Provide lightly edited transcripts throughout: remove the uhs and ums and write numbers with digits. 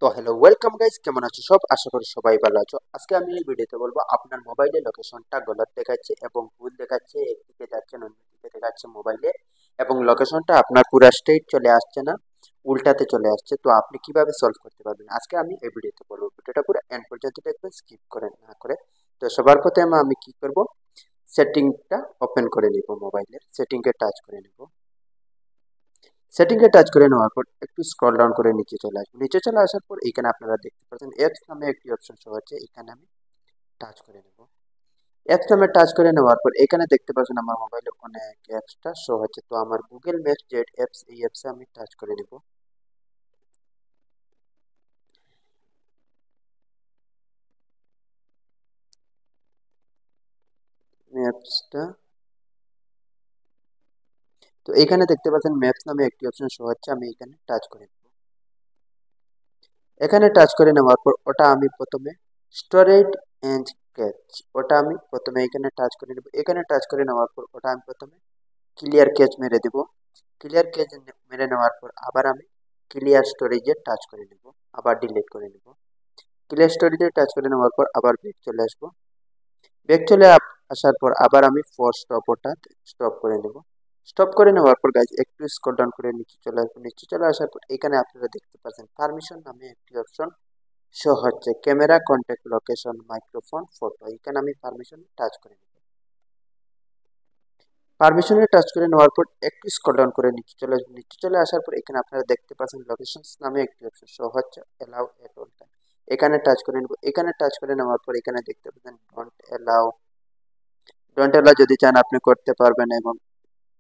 তো hello welcome guys, কেমন আছো সব? আশা করি সবাই ভালো আছো। আজকে আমি এই ভিডিওতে বলবো আপনার মোবাইলে লোকেশনটা গলত দেখাচ্ছে এবং ভুল দেখাচ্ছে, একদিকে যাচ্ছে অন্যদিকে দেখাচ্ছে মোবাইলে, এবং লোকেশনটা আপনার পুরো স্ট্রেট চলে আসছে না, উল্টাতে চলে আসছে। তো আপনি কিভাবে সলভ করতে পারবেন আজকে আমি এই ভিডিওতে বলবো। ভিডিওটা পুরো এন্ড পর্যন্ত দেখবেন, স্কিপ করে না করে। তো সবার প্রথমে আমি কি করব, সেটিংটা ওপেন করে নিব, মোবাইলের সেটিংয়ে টাচ করে নিব। সেটিংয়ে টাচ করে নেওয়ার পর একটু স্ক্রল ডাউন করে নিচে চলে আসবো। নিচে চলে আসার পর এখানে আপনারা দেখতে পাচ্ছেন অ্যাপস নামে একটি অপশন শো হচ্ছে, এখানে আমি টাচ করে নেব। অ্যাপস নামে টাচ করে নেওয়ার পর এখানে দেখতে পাচ্ছেন আমার মোবাইলে অনেক অ্যাপসটা শো হচ্ছে। তো আমার গুগল ম্যাপস যে অ্যাপস, এই অ্যাপসে আমি টাচ করে নেব। ম্যাপসটা, তো এখানে দেখতে পাচ্ছেন ম্যাপস নামে একটি অপশন শো হচ্ছে, আমি এখানে টাচ করে নেব। এখানে টাচ করে নেওয়ার পর ওটা আমি প্রথমে স্টোরেজ এন্ড ক্যাচ, ওটা আমি প্রথমে এখানে টাচ করে নেব। এখানে টাচ করে নেওয়ার পর ওটা আমি প্রথমে ক্লিয়ার ক্যাচ মেরে দেব। ক্লিয়ার ক্যাচ মেরে নেওয়ার পর আবার আমি ক্লিয়ার স্টোরেজে টাচ করে নেব, আবার ডিলিট করে নেব। ক্লিয়ার স্টোরেজে টাচ করে নেওয়ার পর আবার ব্যাক চলে আসবো। ব্যাক চলে আসার পর আবার আমি ফোর স্টপ, ওটা স্টপ করে নেব। স্টপ করে নেওয়ার পর গাইজ একটু স্ক্রল ডাউন করে নিচে চলে আসবো। নিচে চলে আসার পর এখানে আপনারা দেখতে পাচ্ছেন পারমিশন নামে একটি অপশন শো হচ্ছে, camera, contact, location, microphone, photo. এখানে আমি পারমিশন টাচ করে নেব। পারমিশনে টাচ করে নেওয়ার পর একটু স্ক্রল ডাউন করে নিচে চলে আসবেন। নিচে চলে আসার পর এখানে আপনারা দেখতে পাচ্ছেন লোকেশনস নামে একটি অপশন শো হচ্ছে, এলাও এট অল টাইম। এখানে টাচ করে নেব। এখানে টাচ করে নেওয়ার পর এখানে দেখতে পাচ্ছেন ডোন্ট এলাও। ডোন্ট এলাও যদি চান আপনি করতে পারবেন, এবং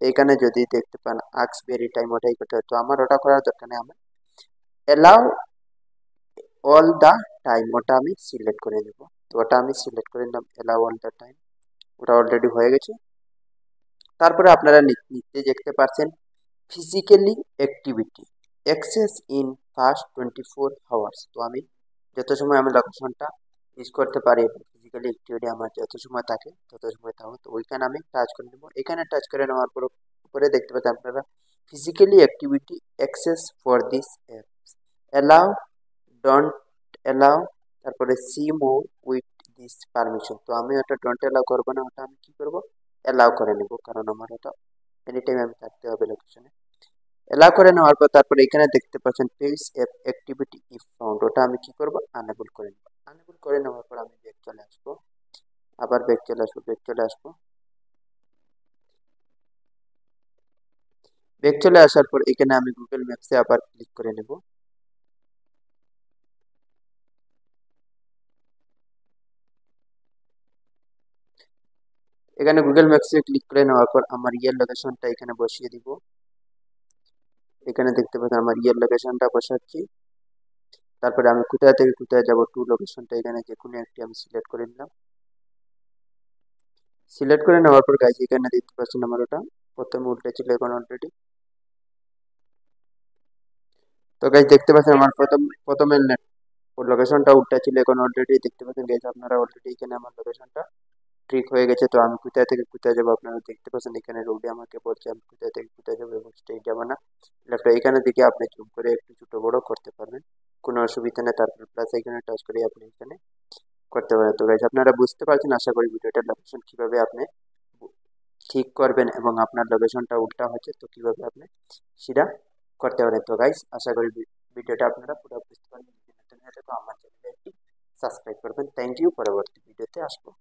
এখানে যদি দেখতে পান আক্স ভেরি টাইম, ওটাই করতে হয়। তো আমার ওটা করার দরকার নেই, আমার এলাও অল দা টাইম ওটা আমি সিলেক্ট করে নেব। তো ওটা আমি সিলেক্ট করে নিলাম, এলাও অল দা টাইম, ওটা অলরেডি হয়ে গেছে। তারপরে আপনারা নিচে দেখতে পাচ্ছেন physically activity access in first 24 hours. তো আমি যত সময় আমি লোকেশনটা ইউজ করতে পারি, ফিজিক্যালি অ্যাক্টিভিটি আমার যত সময় থাকে তত সময় থাকবে। তো ওইখানে আমি টাচ করে নেবো। এখানে টাচ করে নেওয়ার পর উপরে দেখতে পাচ্ছেন আপনারা physically activity access for this apps, allow, don't allow, তারপরে see more with this permission. তো আমি ওটা ডোন্ট অ্যালাউ করবো না, ওটা আমি কি করবো, অ্যালাউ করে নেবো, কারণ আমার ওটা এনি টাইম আমি থাকতে হবে লোকেশনে। অ্যালাউ করে নেওয়ার পর তারপরে এখানে দেখতে পাচ্ছেন পেজ অ্যাক্টিভিটি ইফ ফাউন্ড, ওটা আমি কি করবো, আনেবল করে নেবো। আনেবল করে নেওয়ার পর আমি ব্যাক চলে আসবো, আবার ব্যাক চলে আসবো, ব্যাক চলে আসবো। ব্যাক চলে আসার পর এখানে আমি গুগল ম্যাপসে আবার ক্লিক করে নেব। এখানে গুগল ম্যাপসে ক্লিক করে নেওয়ার পর আমার ইয়ার লোকেশনটা এখানে বসিয়ে দিব। এখানে দেখতে পাচ্ছেন আমার ইয়ার লোকেশনটা বসাচ্ছি। তারপরে আমি কোথায় থেকে কোথায় যাব, টু লোকেশনটা এখানে যে কোনো একটি আমি সিলেক্ট করে নিলাম। সিলেক্ট করে নেওয়ার পর গাইজ এখানে দেখতে পাচ্ছেন আমার ওটা প্রথমে উল্টে ছিল, এখন অলরেডি। তো গাইজ দেখতে পাচ্ছেন আমার প্রথমে লোকেশনটা উল্টা ছিল, এখন অলরেডি দেখতে পাচ্ছেন গাইজ আপনারা অলরেডি এখানে আমার লোকেশনটা ঠিক হয়ে গেছে। তো আমি কোথায় থেকে কোথায় যাবো আপনারা দেখতে পাচ্ছেন, এখানে রোডে আমাকে বলছে আমি কোথায় থেকে কোথায় যাবো, এবং স্ট্রেট যাবো না লেফট। এখানে দিকে আপনি জুম করে একটু ছোট বড় করতে পারবেন, কোনো অসুবিধা নেই। তারপর প্লাস এখানে টাচ করে আপনি এখানে করতে পারেন। তো গাইজ আপনারা বুঝতে পারছেন আশা করি ভিডিওটার লোকেশন কিভাবে আপনি ঠিক করবেন, এবং আপনার লোকেশনটা উল্টা হচ্ছে তো কিভাবে আপনি সেটা করতে পারেন। তো গাইজ আশা করি ভিডিওটা আপনারা পুরো বুঝতে পারবেন। যদি নতুন হয়ে থাকে আমার চ্যানেলে একটি সাবস্ক্রাইব করবেন। থ্যাংক ইউ, পরবর্তী ভিডিওতে আসবো।